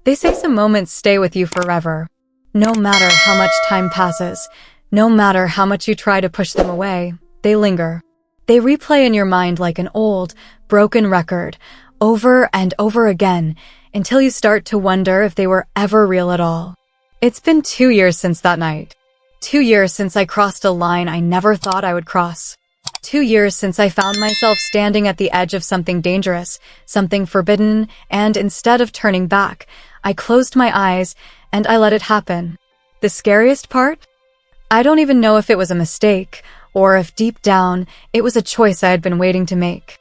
They say some moments stay with you forever. No matter how much time passes, no matter how much you try to push them away, they linger. They replay in your mind like an old, broken record, over and over again, until you start to wonder if they were ever real at all. It's been 2 years since that night. 2 years since I crossed a line I never thought I would cross. 2 years since I found myself standing at the edge of something dangerous, something forbidden, and instead of turning back, I closed my eyes and I let it happen. The scariest part? I don't even know if it was a mistake, or if deep down, it was a choice I had been waiting to make.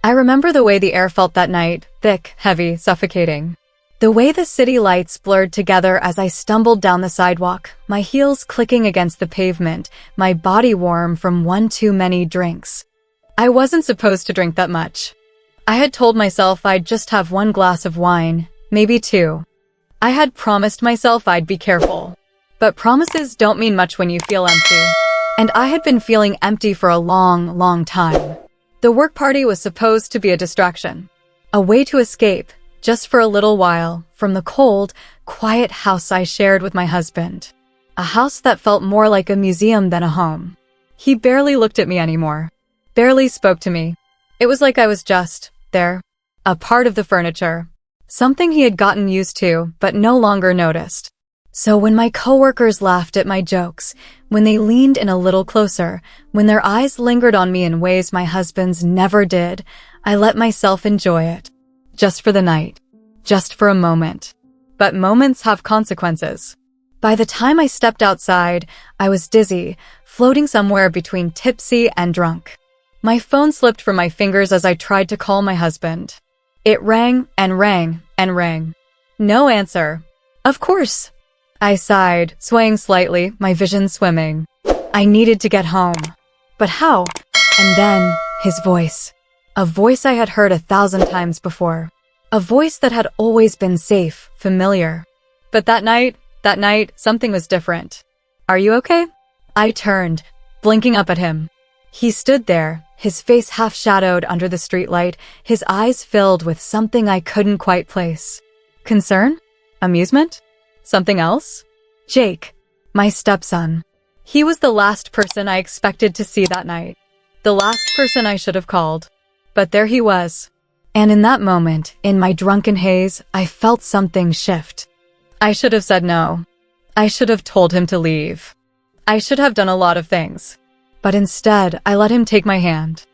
I remember the way the air felt that night, thick, heavy, suffocating. The way the city lights blurred together as I stumbled down the sidewalk, my heels clicking against the pavement, my body warm from one too many drinks. I wasn't supposed to drink that much. I had told myself I'd just have 1 glass of wine, maybe 2. I had promised myself I'd be careful. But promises don't mean much when you feel empty. And I had been feeling empty for a long, long time. The work party was supposed to be a distraction. A way to escape, just for a little while, from the cold, quiet house I shared with my husband. A house that felt more like a museum than a home. He barely looked at me anymore. Barely spoke to me. It was like I was just there. A part of the furniture. Something he had gotten used to, but no longer noticed. So when my coworkers laughed at my jokes, when they leaned in a little closer, when their eyes lingered on me in ways my husband's never did, I let myself enjoy it. Just for the night. Just for a moment. But moments have consequences. By the time I stepped outside, I was dizzy, floating somewhere between tipsy and drunk. My phone slipped from my fingers as I tried to call my husband. It rang and rang and rang. No answer. Of course. I sighed, swaying slightly, my vision swimming. I needed to get home. But how? And then, his voice. A voice I had heard 1,000 times before. A voice that had always been safe, familiar. But that night, something was different. Are you okay? I turned, blinking up at him. He stood there, his face half-shadowed under the streetlight, his eyes filled with something I couldn't quite place. Concern? Amusement? Something else? Jake, my stepson. He was the last person I expected to see that night. The last person I should have called. But there he was. And in that moment, in my drunken haze, I felt something shift. I should have said no. I should have told him to leave. I should have done a lot of things. But instead, I let him take my hand.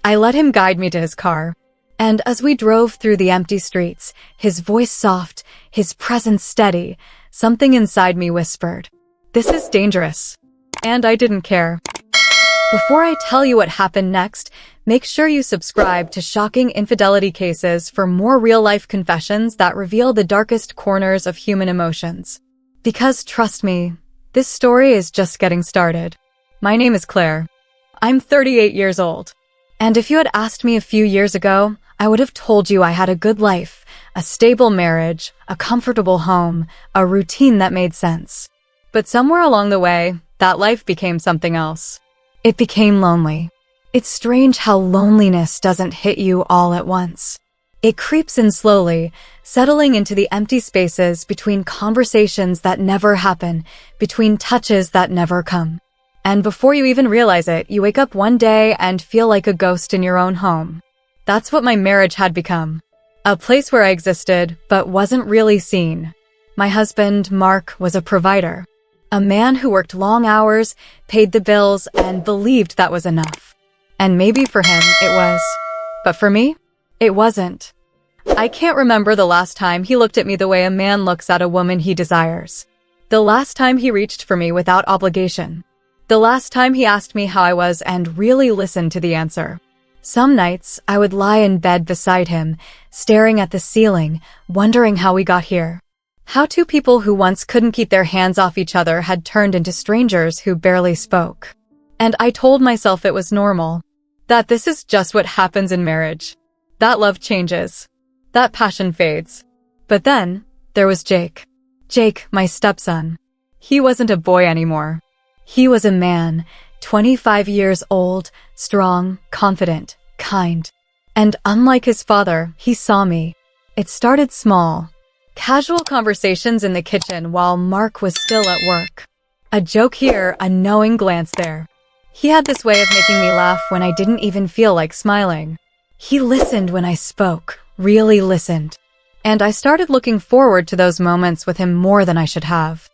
I let him guide me to his car. And as we drove through the empty streets, his voice soft, his presence steady, something inside me whispered, "This is dangerous." And I didn't care. Before I tell you what happened next, make sure you subscribe to Shocking Infidelity Cases for more real-life confessions that reveal the darkest corners of human emotions. Because trust me, this story is just getting started. My name is Claire. I'm 38 years old. And if you had asked me a few years ago, I would have told you I had a good life, a stable marriage, a comfortable home, a routine that made sense. But somewhere along the way, that life became something else. It became lonely. It's strange how loneliness doesn't hit you all at once. It creeps in slowly, settling into the empty spaces between conversations that never happen, between touches that never come. And before you even realize it, you wake up one day and feel like a ghost in your own home. That's what my marriage had become. A place where I existed, but wasn't really seen. My husband, Mark, was a provider. A man who worked long hours, paid the bills, and believed that was enough. And maybe for him, it was. But for me, it wasn't. I can't remember the last time he looked at me the way a man looks at a woman he desires. The last time he reached for me without obligation. The last time he asked me how I was and really listened to the answer. Some nights, I would lie in bed beside him, staring at the ceiling, wondering how we got here. How two people who once couldn't keep their hands off each other had turned into strangers who barely spoke. And I told myself it was normal. That this is just what happens in marriage. That love changes. That passion fades. But then, there was Jake. Jake, my stepson. He wasn't a boy anymore. He was a man, 25 years old, strong, confident, kind. And unlike his father, he saw me. It started small. Casual conversations in the kitchen while Mark was still at work. A joke here, a knowing glance there. He had this way of making me laugh when I didn't even feel like smiling. He listened when I spoke, really listened. And I started looking forward to those moments with him more than I should have.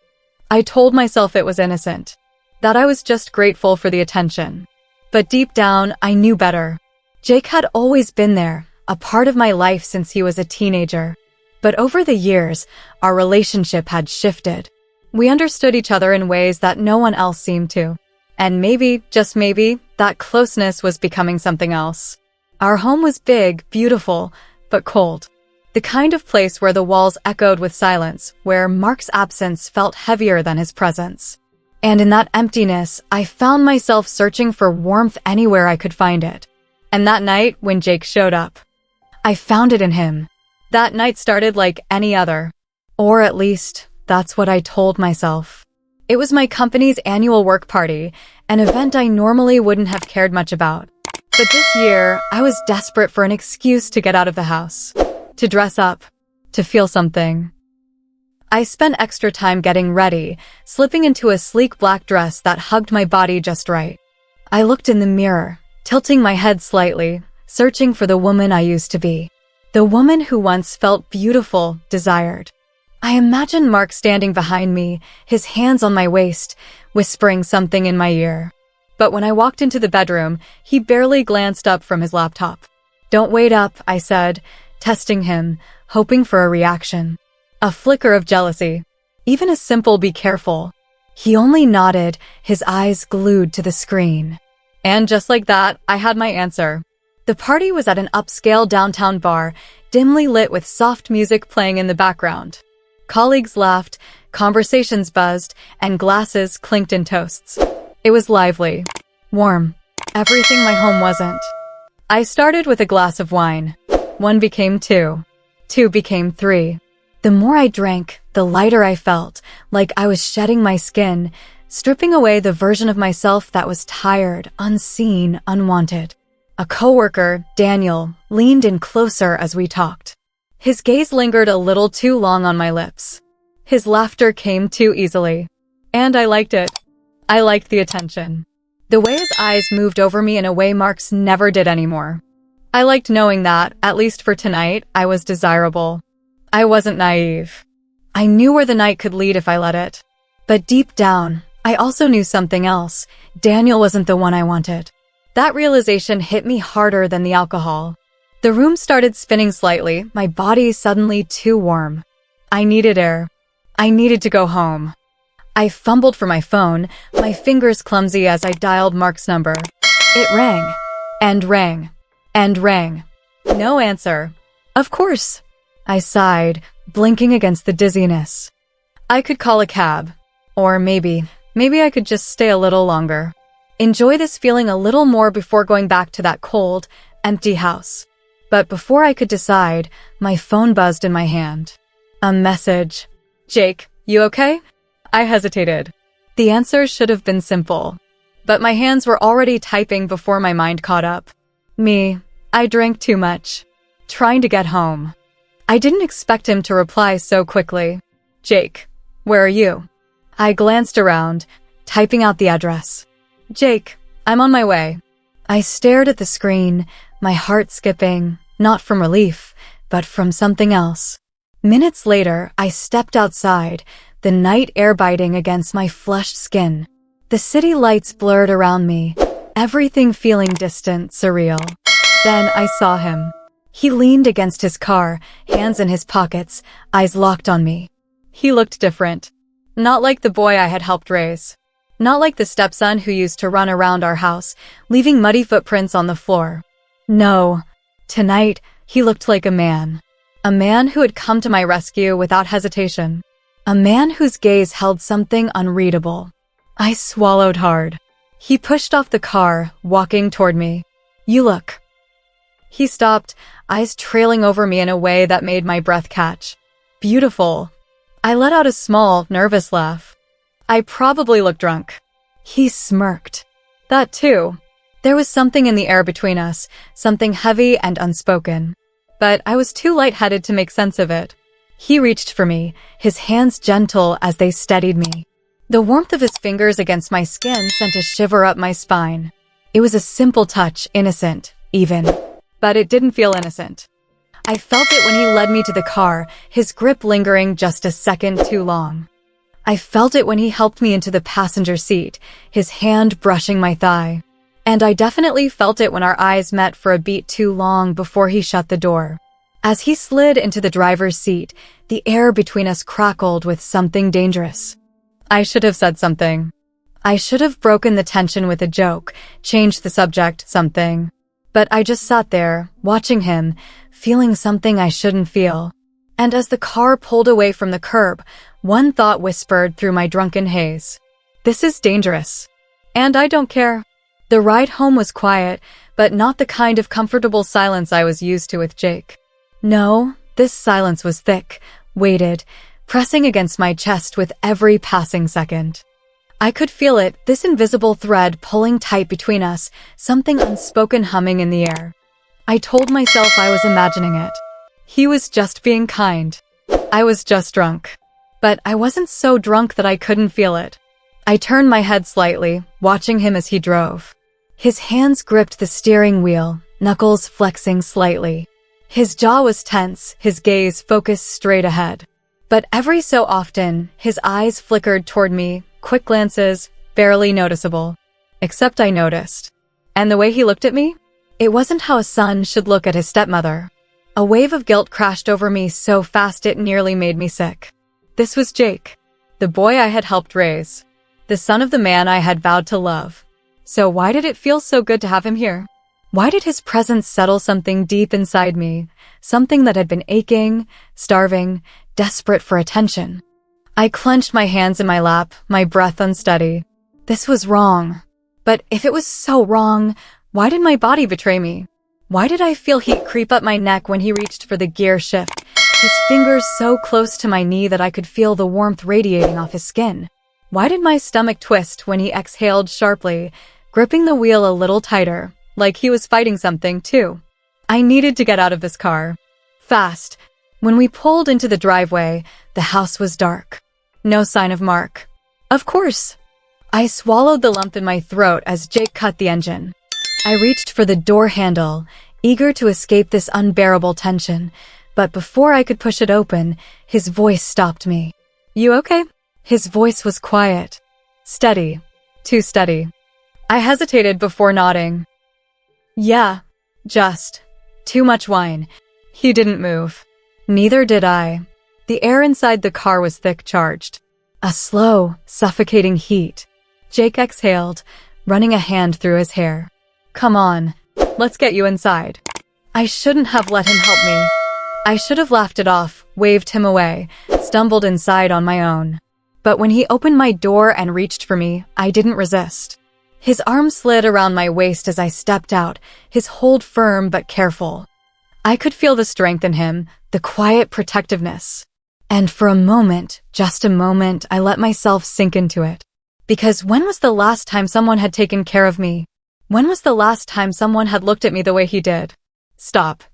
I told myself it was innocent, that I was just grateful for the attention. But deep down, I knew better. Jake had always been there, a part of my life since he was a teenager. But over the years, our relationship had shifted. We understood each other in ways that no one else seemed to. And maybe, just maybe, that closeness was becoming something else. Our home was big, beautiful, but cold. The kind of place where the walls echoed with silence, where Mark's absence felt heavier than his presence. And in that emptiness, I found myself searching for warmth anywhere I could find it. And that night, when Jake showed up, I found it in him. That night started like any other. Or at least, that's what I told myself. It was my company's annual work party, an event I normally wouldn't have cared much about. But this year, I was desperate for an excuse to get out of the house. To dress up, to feel something. I spent extra time getting ready, slipping into a sleek black dress that hugged my body just right. I looked in the mirror, tilting my head slightly, searching for the woman I used to be. The woman who once felt beautiful, desired. I imagined Mark standing behind me, his hands on my waist, whispering something in my ear. But when I walked into the bedroom, he barely glanced up from his laptop. "Don't wait up," I said, testing him, hoping for a reaction. A flicker of jealousy. Even a simple "be careful." He only nodded, his eyes glued to the screen. And just like that, I had my answer. The party was at an upscale downtown bar, dimly lit with soft music playing in the background. Colleagues laughed, conversations buzzed, and glasses clinked in toasts. It was lively, warm, everything my home wasn't. I started with a glass of wine. One became two. Two became three. The more I drank, the lighter I felt, like I was shedding my skin, stripping away the version of myself that was tired, unseen, unwanted. A coworker, Daniel, leaned in closer as we talked. His gaze lingered a little too long on my lips. His laughter came too easily. And I liked it. I liked the attention. The way his eyes moved over me in a way Mark's never did anymore. I liked knowing that, at least for tonight, I was desirable. I wasn't naive. I knew where the night could lead if I let it. But deep down, I also knew something else. Daniel wasn't the one I wanted. That realization hit me harder than the alcohol. The room started spinning slightly, my body suddenly too warm. I needed air. I needed to go home. I fumbled for my phone, my fingers clumsy as I dialed Mark's number. It rang, and rang, and rang. No answer. Of course. I sighed, blinking against the dizziness. I could call a cab. Or maybe I could just stay a little longer. Enjoy this feeling a little more before going back to that cold, empty house. But before I could decide, my phone buzzed in my hand. A message. "Jake, you okay?" I hesitated. The answer should have been simple. But my hands were already typing before my mind caught up. I drank too much. Trying to get home. I didn't expect him to reply so quickly. "Jake, where are you?" I glanced around, typing out the address. "Jake, I'm on my way." I stared at the screen, my heart skipping, not from relief, but from something else. Minutes later, I stepped outside, the night air biting against my flushed skin. The city lights blurred around me, everything feeling distant, surreal. Then I saw him. He leaned against his car, hands in his pockets, eyes locked on me. He looked different. Not like the boy I had helped raise. Not like the stepson who used to run around our house, leaving muddy footprints on the floor. No. Tonight, he looked like a man. A man who had come to my rescue without hesitation. A man whose gaze held something unreadable. I swallowed hard. He pushed off the car, walking toward me. "You look." He stopped, eyes trailing over me in a way that made my breath catch. "Beautiful." I let out a small, nervous laugh. I probably looked drunk. He smirked. That too. There was something in the air between us, something heavy and unspoken. But I was too lightheaded to make sense of it. He reached for me, his hands gentle as they steadied me. The warmth of his fingers against my skin sent a shiver up my spine. It was a simple touch, innocent, even. But it didn't feel innocent. I felt it when he led me to the car, his grip lingering just a second too long. I felt it when he helped me into the passenger seat, his hand brushing my thigh. And I definitely felt it when our eyes met for a beat too long before he shut the door. As he slid into the driver's seat, the air between us crackled with something dangerous. I should have said something. I should have broken the tension with a joke, changed the subject, something. But I just sat there, watching him, feeling something I shouldn't feel. And as the car pulled away from the curb, one thought whispered through my drunken haze. This is dangerous. And I don't care. The ride home was quiet, but not the kind of comfortable silence I was used to with Jake. No, this silence was thick, weighted, pressing against my chest with every passing second. I could feel it, this invisible thread pulling tight between us, something unspoken humming in the air. I told myself I was imagining it. He was just being kind. I was just drunk. But I wasn't so drunk that I couldn't feel it. I turned my head slightly, watching him as he drove. His hands gripped the steering wheel, knuckles flexing slightly. His jaw was tense, his gaze focused straight ahead. But every so often, his eyes flickered toward me, quick glances, barely noticeable. Except I noticed. And the way he looked at me? It wasn't how a son should look at his stepmother. A wave of guilt crashed over me so fast it nearly made me sick. This was Jake, the boy I had helped raise, the son of the man I had vowed to love. So why did it feel so good to have him here? Why did his presence settle something deep inside me, something that had been aching, starving, desperate for attention? I clenched my hands in my lap, my breath unsteady. This was wrong. But if it was so wrong, why did my body betray me? Why did I feel heat creep up my neck when he reached for the gear shift, his fingers so close to my knee that I could feel the warmth radiating off his skin? Why did my stomach twist when he exhaled sharply, gripping the wheel a little tighter, like he was fighting something, too? I needed to get out of this car. Fast. When we pulled into the driveway, the house was dark. No sign of Mark. Of course. I swallowed the lump in my throat as Jake cut the engine. I reached for the door handle, eager to escape this unbearable tension, but before I could push it open, his voice stopped me. You okay? His voice was quiet. Steady. Too steady. I hesitated before nodding. Yeah, just. Too much wine. He didn't move. Neither did I. The air inside the car was thick charged. A slow, suffocating heat. Jake exhaled, running a hand through his hair. Come on, let's get you inside. I shouldn't have let him help me. I should have laughed it off, waved him away, stumbled inside on my own. But when he opened my door and reached for me, I didn't resist. His arm slid around my waist as I stepped out, his hold firm but careful. I could feel the strength in him, the quiet protectiveness. And for a moment, just a moment, I let myself sink into it. Because when was the last time someone had taken care of me? When was the last time someone had looked at me the way he did? Stop.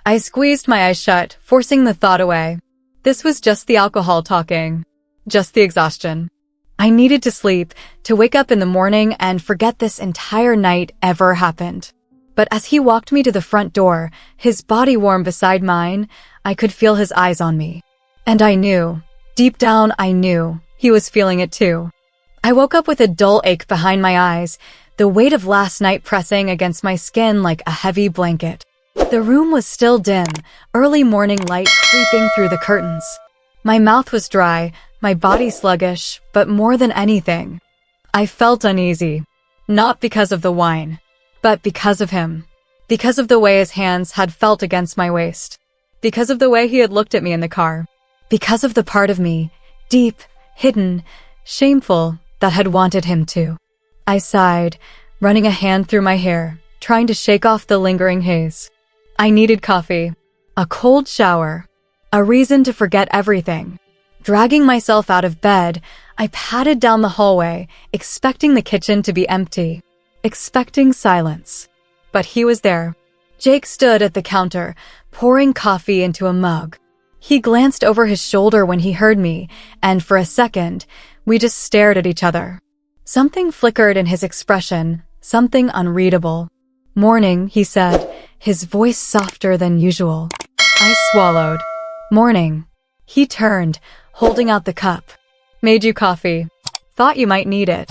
I squeezed my eyes shut, forcing the thought away. This was just the alcohol talking. Just the exhaustion. I needed to sleep, to wake up in the morning and forget this entire night ever happened. But as he walked me to the front door, his body warm beside mine, I could feel his eyes on me. And I knew, deep down I knew, he was feeling it too. I woke up with a dull ache behind my eyes, the weight of last night pressing against my skin like a heavy blanket. The room was still dim, early morning light creeping through the curtains. My mouth was dry, my body sluggish, but more than anything, I felt uneasy. Not because of the wine, but because of him. Because of the way his hands had felt against my waist. Because of the way he had looked at me in the car. Because of the part of me, deep, hidden, shameful, that had wanted him to. I sighed, running a hand through my hair, trying to shake off the lingering haze. I needed coffee, a cold shower, a reason to forget everything. Dragging myself out of bed, I padded down the hallway, expecting the kitchen to be empty, expecting silence. But he was there. Jake stood at the counter, pouring coffee into a mug. He glanced over his shoulder when he heard me, and for a second, we just stared at each other. Something flickered in his expression, something unreadable. "Morning," he said, his voice softer than usual. I swallowed. "Morning." He turned, holding out the cup. "Made you coffee. Thought you might need it."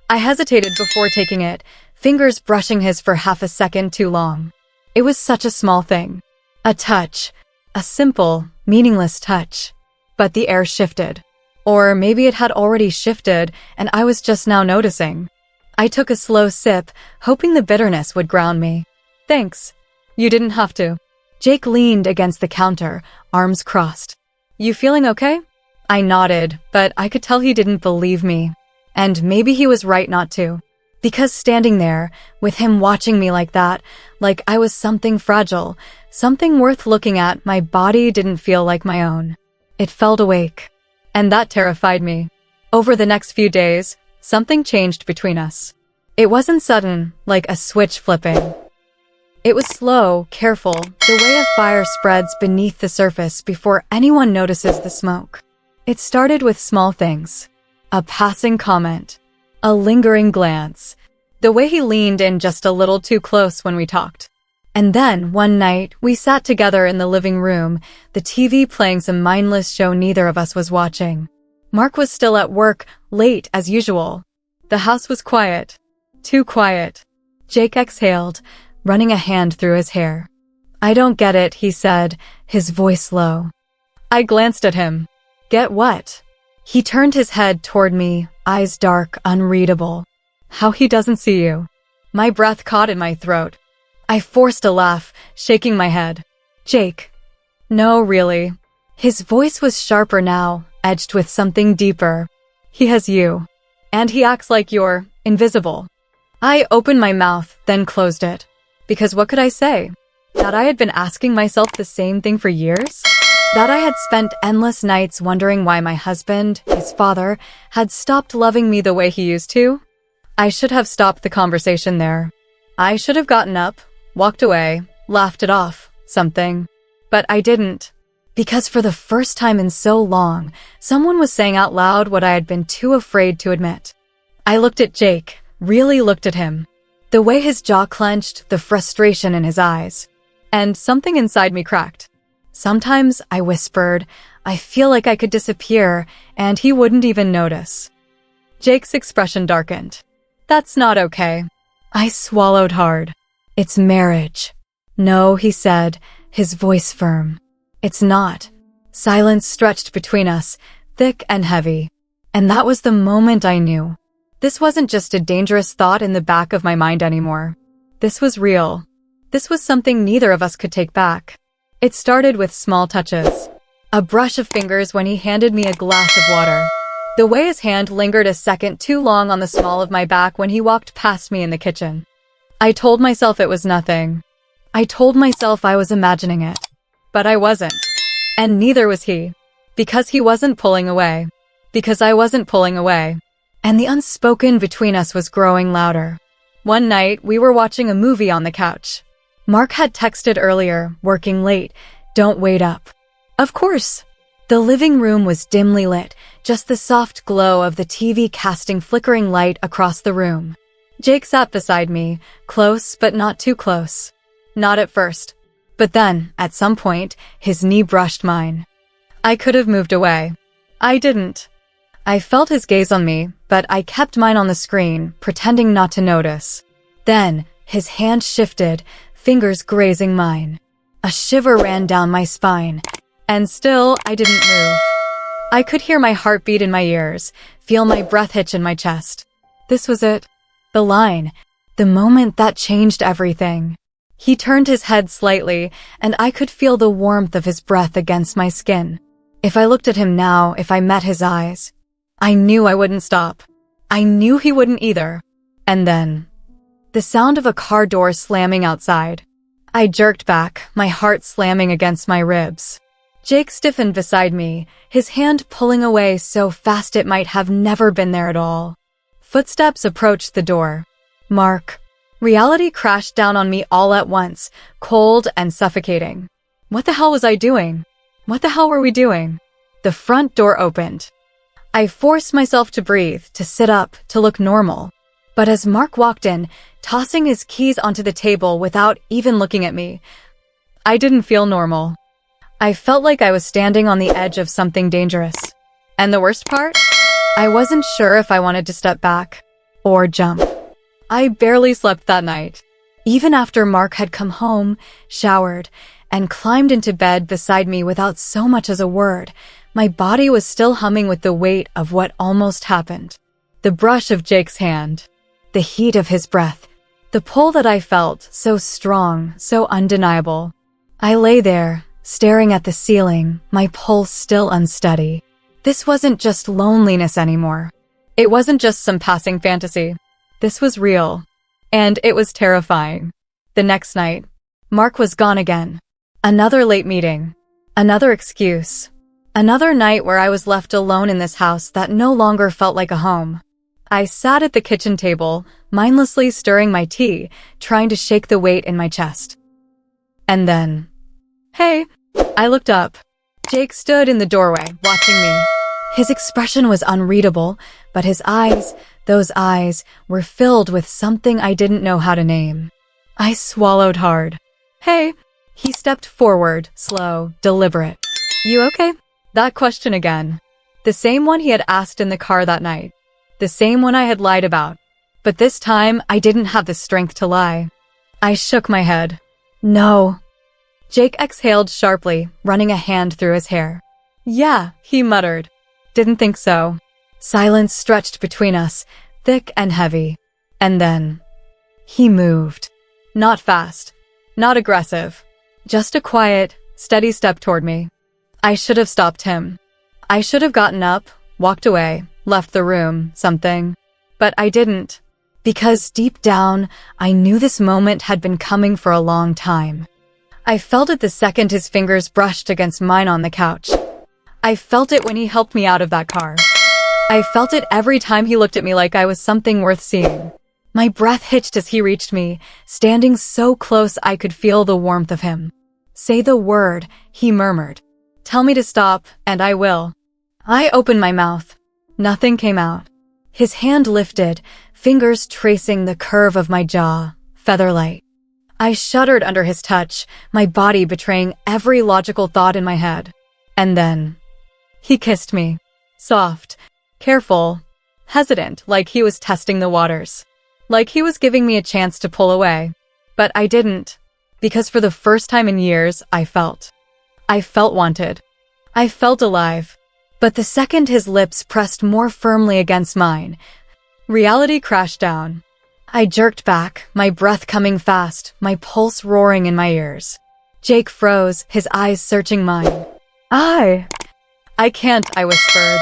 I hesitated before taking it, fingers brushing his for half a second too long. It was such a small thing. A touch. A simple, meaningless touch. But the air shifted. Or maybe it had already shifted, and I was just now noticing. I took a slow sip, hoping the bitterness would ground me. "Thanks. You didn't have to." Jake leaned against the counter, arms crossed. "You feeling okay?" I nodded, but I could tell he didn't believe me. And maybe he was right not to. Because standing there, with him watching me like that, like I was something fragile, something worth looking at, my body didn't feel like my own. It felt awake. And that terrified me. Over the next few days, something changed between us. It wasn't sudden, like a switch flipping. It was slow, careful, the way a fire spreads beneath the surface before anyone notices the smoke. It started with small things. A passing comment. A lingering glance. The way he leaned in just a little too close when we talked. And then, one night, we sat together in the living room, the TV playing some mindless show neither of us was watching. Mark was still at work, late as usual. The house was quiet. Too quiet. Jake exhaled, running a hand through his hair. "I don't get it," he said, his voice low. I glanced at him. "Get what?" He turned his head toward me, eyes dark, unreadable. "How he doesn't see you." My breath caught in my throat. I forced a laugh, shaking my head. "Jake." "No, really." His voice was sharper now, edged with something deeper. "He has you. And he acts like you're invisible." I opened my mouth, then closed it. Because what could I say? That I had been asking myself the same thing for years? That I had spent endless nights wondering why my husband, his father, had stopped loving me the way he used to? I should have stopped the conversation there. I should have gotten up, walked away, laughed it off, something. But I didn't. Because for the first time in so long, someone was saying out loud what I had been too afraid to admit. I looked at Jake, really looked at him. The way his jaw clenched, the frustration in his eyes. And something inside me cracked. Sometimes, I whispered, I feel like I could disappear, and he wouldn't even notice. Jake's expression darkened. That's not okay. I swallowed hard. It's marriage. No, he said, his voice firm. It's not. Silence stretched between us, thick and heavy. And that was the moment I knew. This wasn't just a dangerous thought in the back of my mind anymore. This was real. This was something neither of us could take back. It started with small touches. A brush of fingers when he handed me a glass of water. The way his hand lingered a second too long on the small of my back when he walked past me in the kitchen. I told myself it was nothing. I told myself I was imagining it. But I wasn't. And neither was he. Because he wasn't pulling away. Because I wasn't pulling away. And the unspoken between us was growing louder. One night, we were watching a movie on the couch. Mark had texted earlier, working late, don't wait up. Of course. The living room was dimly lit, just the soft glow of the TV casting flickering light across the room. Jake sat beside me, close but not too close. Not at first. But then, at some point, his knee brushed mine. I could have moved away. I didn't. I felt his gaze on me, but I kept mine on the screen, pretending not to notice. Then, his hand shifted, fingers grazing mine. A shiver ran down my spine. And still, I didn't move. I could hear my heartbeat in my ears, feel my breath hitch in my chest. This was it. The line. The moment that changed everything. He turned his head slightly, and I could feel the warmth of his breath against my skin. If I looked at him now, if I met his eyes, I knew I wouldn't stop. I knew he wouldn't either. And then, the sound of a car door slamming outside. I jerked back, my heart slamming against my ribs. Jake stiffened beside me, his hand pulling away so fast it might have never been there at all. Footsteps approached the door. Mark. Reality crashed down on me all at once, cold and suffocating. What the hell was I doing? What the hell were we doing? The front door opened. I forced myself to breathe, to sit up, to look normal. But as Mark walked in, tossing his keys onto the table without even looking at me, I didn't feel normal. I felt like I was standing on the edge of something dangerous. And the worst part? I wasn't sure if I wanted to step back or jump. I barely slept that night. Even after Mark had come home, showered, and climbed into bed beside me without so much as a word, my body was still humming with the weight of what almost happened. The brush of Jake's hand, the heat of his breath, the pull that I felt, so strong, so undeniable. I lay there, staring at the ceiling, my pulse still unsteady. This wasn't just loneliness anymore. It wasn't just some passing fantasy. This was real. And it was terrifying. The next night, Mark was gone again. Another late meeting. Another excuse. Another night where I was left alone in this house that no longer felt like a home. I sat at the kitchen table, mindlessly stirring my tea, trying to shake the weight in my chest. And then, hey, I looked up. Jake stood in the doorway, watching me. His expression was unreadable, but his eyes, those eyes, were filled with something I didn't know how to name. I swallowed hard. Hey, he stepped forward, slow, deliberate. You okay? That question again. The same one he had asked in the car that night. The same one I had lied about. But this time, I didn't have the strength to lie. I shook my head. No. Jake exhaled sharply, running a hand through his hair. Yeah, he muttered. Didn't think so. Silence stretched between us, thick and heavy. And then, he moved. Not fast. Not aggressive. Just a quiet, steady step toward me. I should have stopped him. I should have gotten up, walked away, left the room, something. But I didn't. Because deep down, I knew this moment had been coming for a long time. I felt it the second his fingers brushed against mine on the couch. I felt it when he helped me out of that car. I felt it every time he looked at me like I was something worth seeing. My breath hitched as he reached me, standing so close I could feel the warmth of him. Say the word, he murmured. Tell me to stop, and I will. I opened my mouth. Nothing came out. His hand lifted, fingers tracing the curve of my jaw, feather-light. I shuddered under his touch, my body betraying every logical thought in my head. And then, he kissed me. Soft, careful, hesitant, like he was testing the waters. Like he was giving me a chance to pull away. But I didn't. Because for the first time in years, I felt wanted. I felt alive. But the second his lips pressed more firmly against mine, reality crashed down. I jerked back, my breath coming fast, my pulse roaring in my ears. Jake froze, his eyes searching mine. I can't, I whispered.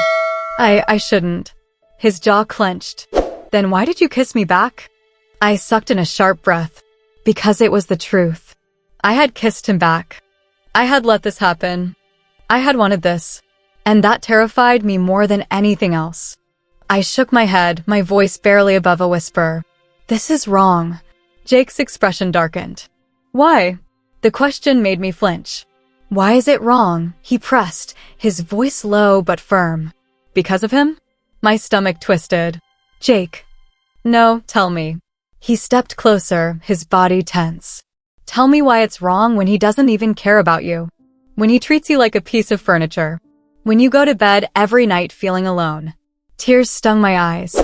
I shouldn't. His jaw clenched. Then why did you kiss me back? I sucked in a sharp breath. Because it was the truth. I had kissed him back. I had let this happen. I had wanted this. And that terrified me more than anything else. I shook my head, my voice barely above a whisper. This is wrong. Jake's expression darkened. Why? The question made me flinch. Why is it wrong? He pressed, his voice low but firm. Because of him? My stomach twisted. Jake. No, tell me. He stepped closer, his body tense. Tell me why it's wrong when he doesn't even care about you. When he treats you like a piece of furniture. When you go to bed every night feeling alone. Tears stung my eyes.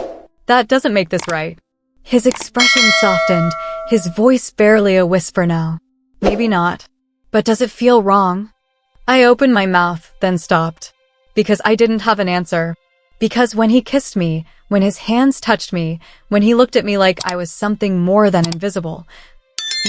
That doesn't make this right. His expression softened, his voice barely a whisper now. Maybe not. But does it feel wrong? I opened my mouth, then stopped. Because I didn't have an answer. Because when he kissed me, when his hands touched me, when he looked at me like I was something more than invisible,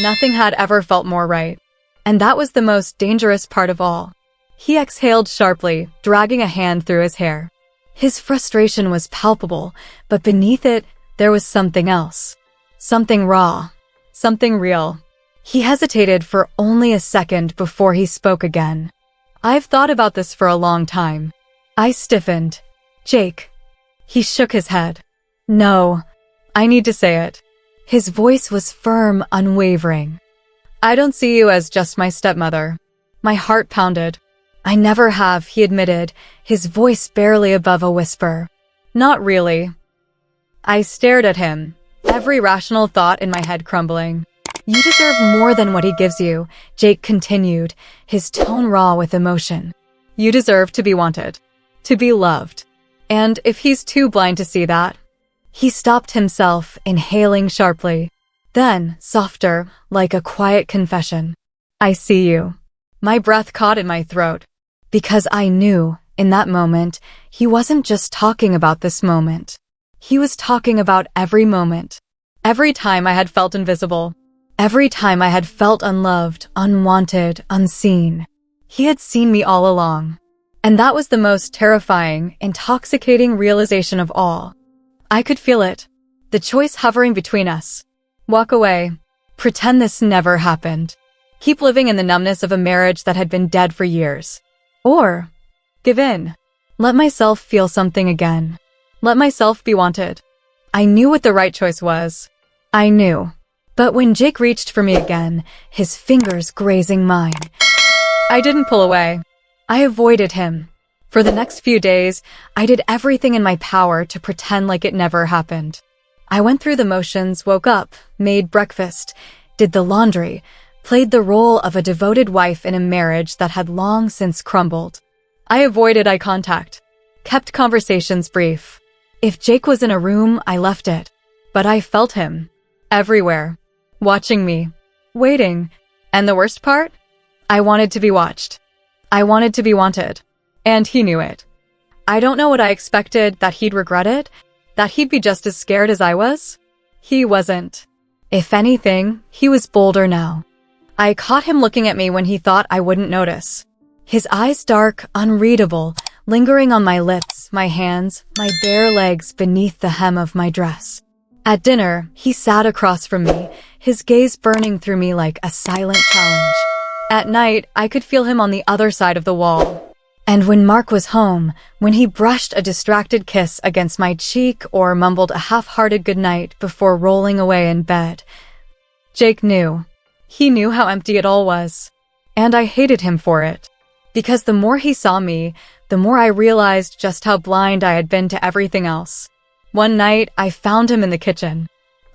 nothing had ever felt more right. And that was the most dangerous part of all. He exhaled sharply, dragging a hand through his hair. His frustration was palpable, but beneath it, there was something else. Something raw. Something real. He hesitated for only a second before he spoke again. I've thought about this for a long time. I stiffened. Jake. He shook his head. No. I need to say it. His voice was firm, unwavering. I don't see you as just my stepmother. My heart pounded. I never have, he admitted, his voice barely above a whisper. Not really. I stared at him, every rational thought in my head crumbling. You deserve more than what he gives you, Jake continued, his tone raw with emotion. You deserve to be wanted, to be loved. And if he's too blind to see that... He stopped himself, inhaling sharply. Then, softer, like a quiet confession. I see you. My breath caught in my throat. Because I knew, in that moment, he wasn't just talking about this moment. He was talking about every moment. Every time I had felt invisible. Every time I had felt unloved, unwanted, unseen. He had seen me all along. And that was the most terrifying, intoxicating realization of all. I could feel it. The choice hovering between us. Walk away. Pretend this never happened. Keep living in the numbness of a marriage that had been dead for years. Or give in. Let myself feel something again. Let myself be wanted. I knew what the right choice was. I knew. But when Jake reached for me again, his fingers grazing mine, I didn't pull away. I avoided him. For the next few days, I did everything in my power to pretend like it never happened. I went through the motions, woke up, made breakfast, did the laundry, played the role of a devoted wife in a marriage that had long since crumbled. I avoided eye contact, kept conversations brief. If Jake was in a room, I left it. But I felt him. Everywhere. Watching me. Waiting. And the worst part? I wanted to be watched. I wanted to be wanted. And he knew it. I don't know what I expected, that he'd regret it, that he'd be just as scared as I was. He wasn't. If anything, he was bolder now. I caught him looking at me when he thought I wouldn't notice. His eyes dark, unreadable, lingering on my lips, my hands, my bare legs beneath the hem of my dress. At dinner, he sat across from me, his gaze burning through me like a silent challenge. At night, I could feel him on the other side of the wall. And when Mark was home, when he brushed a distracted kiss against my cheek or mumbled a half-hearted goodnight before rolling away in bed, Jake knew. He knew how empty it all was. And I hated him for it. Because the more he saw me, the more I realized just how blind I had been to everything else. One night, I found him in the kitchen.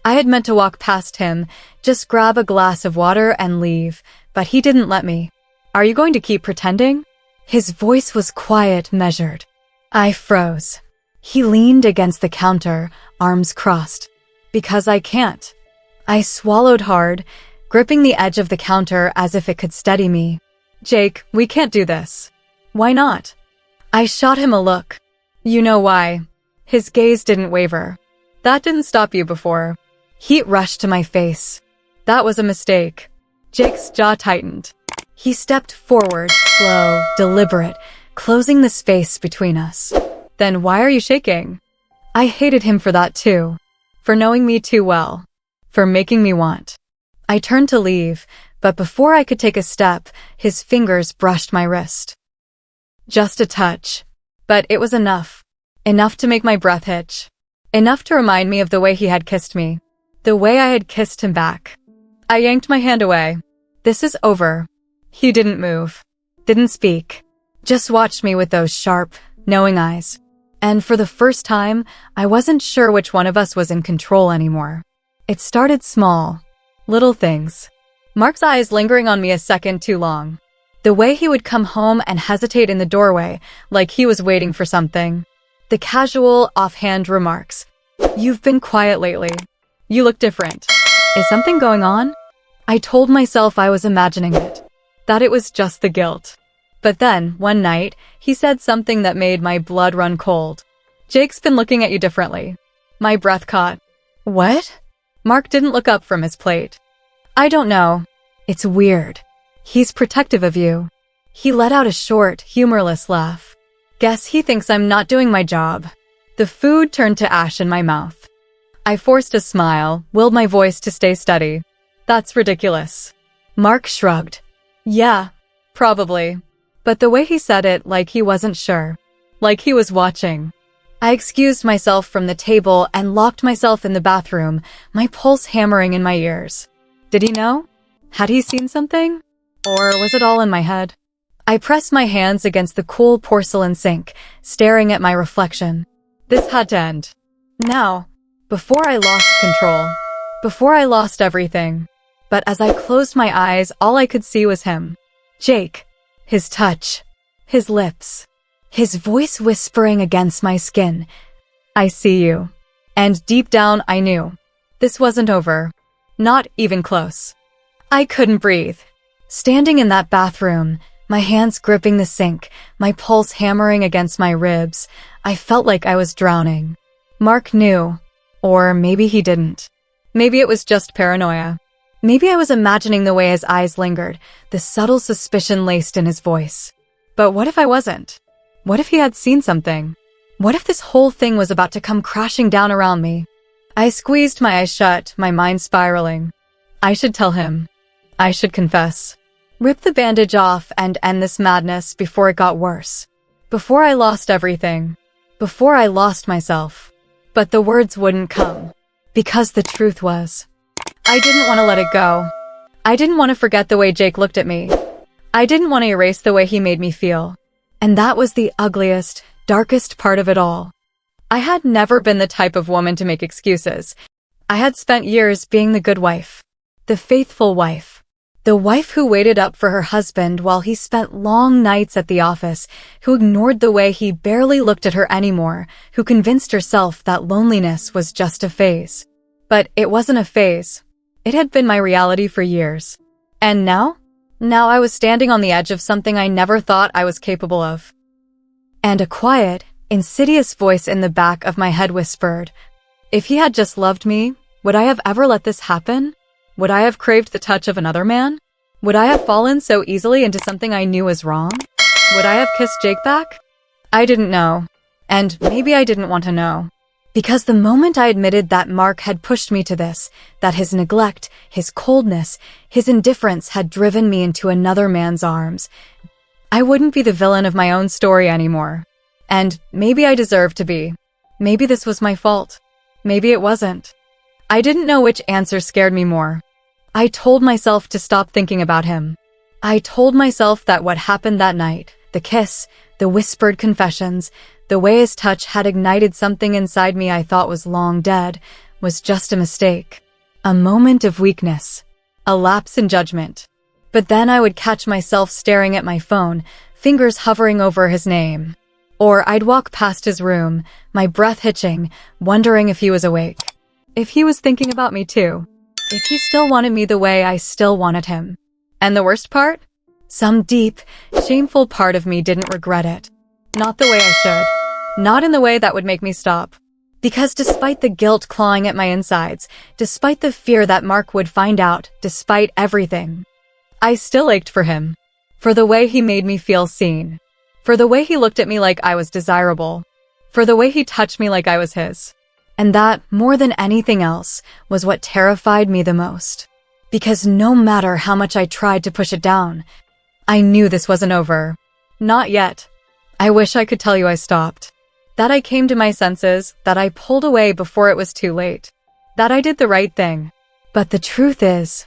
I had meant to walk past him, just grab a glass of water and leave, but he didn't let me. Are you going to keep pretending? His voice was quiet, measured. I froze. He leaned against the counter, arms crossed. Because I can't. I swallowed hard, gripping the edge of the counter as if it could steady me. Jake, we can't do this. Why not? I shot him a look. You know why. His gaze didn't waver. That didn't stop you before. Heat rushed to my face. That was a mistake. Jake's jaw tightened. He stepped forward, slow, deliberate, closing the space between us. Then why are you shaking? I hated him for that too. For knowing me too well. For making me want. I turned to leave, but before I could take a step, his fingers brushed my wrist. Just a touch. But it was enough. Enough to make my breath hitch. Enough to remind me of the way he had kissed me. The way I had kissed him back. I yanked my hand away. This is over. He didn't move. Didn't speak. Just watched me with those sharp, knowing eyes. And for the first time, I wasn't sure which one of us was in control anymore. It started small. Little things. Mark's eyes lingering on me a second too long. The way he would come home and hesitate in the doorway, like he was waiting for something. The casual, offhand remarks. You've been quiet lately. You look different. Is something going on? I told myself I was imagining it. That it was just the guilt. But then, one night, he said something that made my blood run cold. Jake's been looking at you differently. My breath caught. What? Mark didn't look up from his plate. I don't know. It's weird. He's protective of you. He let out a short, humorless laugh. Guess he thinks I'm not doing my job. The food turned to ash in my mouth. I forced a smile, willed my voice to stay steady. That's ridiculous. Mark shrugged. Yeah, probably. But the way he said it, like he wasn't sure. Like he was watching. I excused myself from the table and locked myself in the bathroom, my pulse hammering in my ears. Did he know? Had he seen something? Or was it all in my head? I pressed my hands against the cool porcelain sink, staring at my reflection. This had to end. Now, before I lost control. Before I lost everything. But as I closed my eyes, all I could see was him. Jake. His touch. His lips. His voice whispering against my skin. I see you. And deep down, I knew. This wasn't over. Not even close. I couldn't breathe. Standing in that bathroom, my hands gripping the sink, my pulse hammering against my ribs, I felt like I was drowning. Mark knew. Or maybe he didn't. Maybe it was just paranoia. Maybe I was imagining the way his eyes lingered, the subtle suspicion laced in his voice. But what if I wasn't? What if he had seen something? What if this whole thing was about to come crashing down around me? I squeezed my eyes shut, my mind spiraling. I should tell him. I should confess. Rip the bandage off and end this madness before it got worse. Before I lost everything. Before I lost myself. But the words wouldn't come. Because the truth was, I didn't want to let it go. I didn't want to forget the way Jake looked at me. I didn't want to erase the way he made me feel. And that was the ugliest, darkest part of it all. I had never been the type of woman to make excuses. I had spent years being the good wife. The faithful wife. The wife who waited up for her husband while he spent long nights at the office, who ignored the way he barely looked at her anymore, who convinced herself that loneliness was just a phase. But it wasn't a phase. It had been my reality for years. And now? Now I was standing on the edge of something I never thought I was capable of. And a quiet, insidious voice in the back of my head whispered, if he had just loved me, would I have ever let this happen? Would I have craved the touch of another man? Would I have fallen so easily into something I knew was wrong? Would I have kissed Jake back? I didn't know. And maybe I didn't want to know. Because the moment I admitted that Mark had pushed me to this, that his neglect, his coldness, his indifference had driven me into another man's arms, I wouldn't be the villain of my own story anymore. And maybe I deserved to be. Maybe this was my fault. Maybe it wasn't. I didn't know which answer scared me more. I told myself to stop thinking about him. I told myself that what happened that night, the kiss, the whispered confessions, the way his touch had ignited something inside me I thought was long dead, was just a mistake. A moment of weakness. A lapse in judgment. But then I would catch myself staring at my phone, fingers hovering over his name. Or I'd walk past his room, my breath hitching, wondering if he was awake. If he was thinking about me too. If he still wanted me the way I still wanted him. And the worst part? Some deep, shameful part of me didn't regret it. Not the way I should. Not in the way that would make me stop. Because despite the guilt clawing at my insides, despite the fear that Mark would find out, despite everything, I still ached for him. For the way he made me feel seen. For the way he looked at me like I was desirable. For the way he touched me like I was his. And that, more than anything else, was what terrified me the most. Because no matter how much I tried to push it down, I knew this wasn't over. Not yet. I wish I could tell you I stopped. That I came to my senses, that I pulled away before it was too late. That I did the right thing. But the truth is,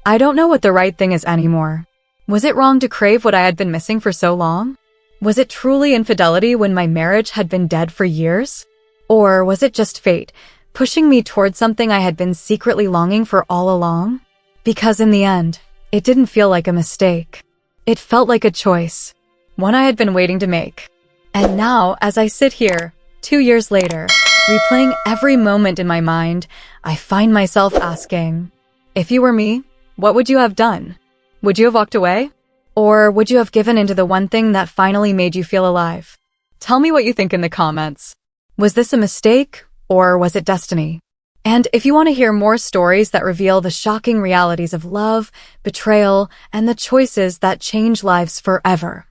I don't know what the right thing is anymore. Was it wrong to crave what I had been missing for so long? Was it truly infidelity when my marriage had been dead for years? Or was it just fate, pushing me towards something I had been secretly longing for all along? Because in the end, it didn't feel like a mistake. It felt like a choice. One I had been waiting to make. And now, as I sit here, 2 years later, replaying every moment in my mind, I find myself asking, if you were me, what would you have done? Would you have walked away? Or would you have given into the one thing that finally made you feel alive? Tell me what you think in the comments. Was this a mistake, or was it destiny? And if you want to hear more stories that reveal the shocking realities of love, betrayal, and the choices that change lives forever,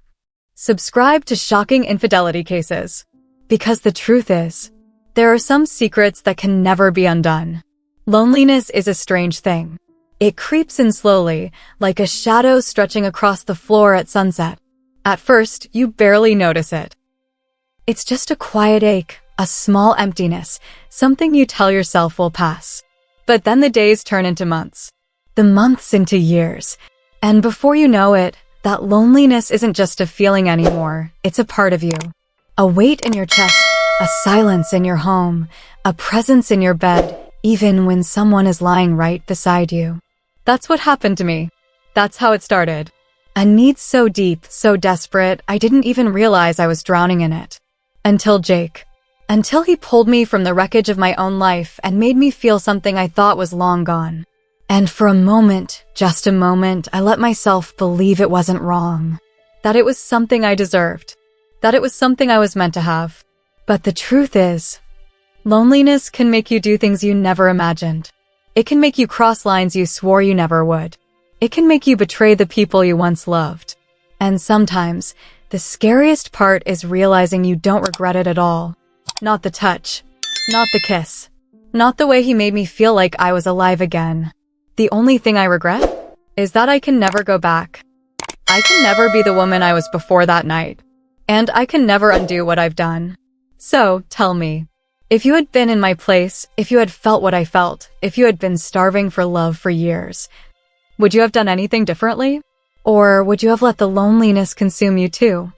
subscribe to Shocking Infidelity Cases. Because the truth is, there are some secrets that can never be undone. Loneliness is a strange thing. It creeps in slowly, like a shadow stretching across the floor at sunset. At first, you barely notice it. It's just a quiet ache, a small emptiness, something you tell yourself will pass. But then the days turn into months. The months into years. And before you know it, that loneliness isn't just a feeling anymore, it's a part of you. A weight in your chest, a silence in your home, a presence in your bed, even when someone is lying right beside you. That's what happened to me. That's how it started. A need so deep, so desperate, I didn't even realize I was drowning in it. Until Jake. Until he pulled me from the wreckage of my own life and made me feel something I thought was long gone. And for a moment, just a moment, I let myself believe it wasn't wrong. That it was something I deserved. That it was something I was meant to have. But the truth is, loneliness can make you do things you never imagined. It can make you cross lines you swore you never would. It can make you betray the people you once loved. And sometimes, the scariest part is realizing you don't regret it at all. Not the touch. Not the kiss. Not the way he made me feel like I was alive again. The only thing I regret is that I can never go back. I can never be the woman I was before that night. And I can never undo what I've done. So, tell me, if you had been in my place, if you had felt what I felt, if you had been starving for love for years, would you have done anything differently? Or would you have let the loneliness consume you too?